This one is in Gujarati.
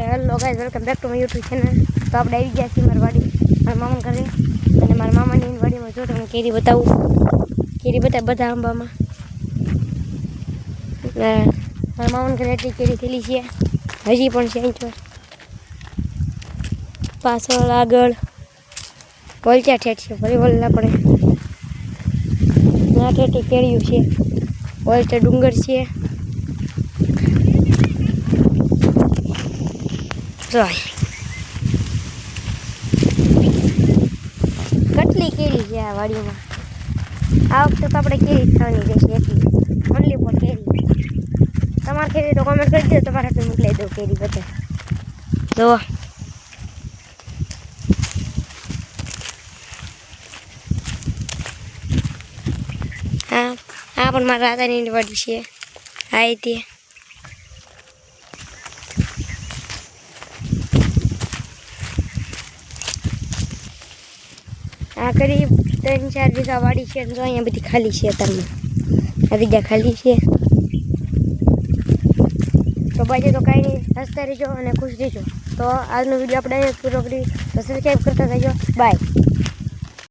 Hello guys, welcome back to my YouTube channel. તો આપણે આવી ગયા છીએ મારી વાડી, મારા મામા ઘરે. અને મારા મામાની વાડીમાં જો તમને કેરી બતાવું. કેરી બતાવે બધા આંબામાં. મારા મામાના ઘરે એટલી કેરી થયેલી છે, હજી પણ છે. અહીં પાછળ આગળ વલચા ઠેઠ છે, ફરી વલ્લા પડે ત્યાં ઠેઠી કેરીયું છે. વલચા ડુંગર છે. કેટલી કેરી છે આ વાડીમાં. આ વખતે તો આપણે કેરી થવાની રહેશે એટલી ઓનલી ફોર કેરી. તમારે કેરી તો કોમેન્ટ કરી દો, તમારે હાથે મોકલાઈ દઉં કેરી બધે. જો હા, આ પણ મારા દાદાની વાડી છે. આ તે આ કરી 3-4 વીઘા વાડી છે. જો અહીંયા બધી ખાલી છે. અત્યારમાં આ જગ્યા ખાલી છે. તો બાજુ તો કાંઈ નહીં, હસતા રહેજો અને ખુશ રહેજો. તો આજનો વિડીયો આપણે અહીંયા પૂરો કરી. તો સબસ્ક્રાઈબ કરતા થજો. બાય.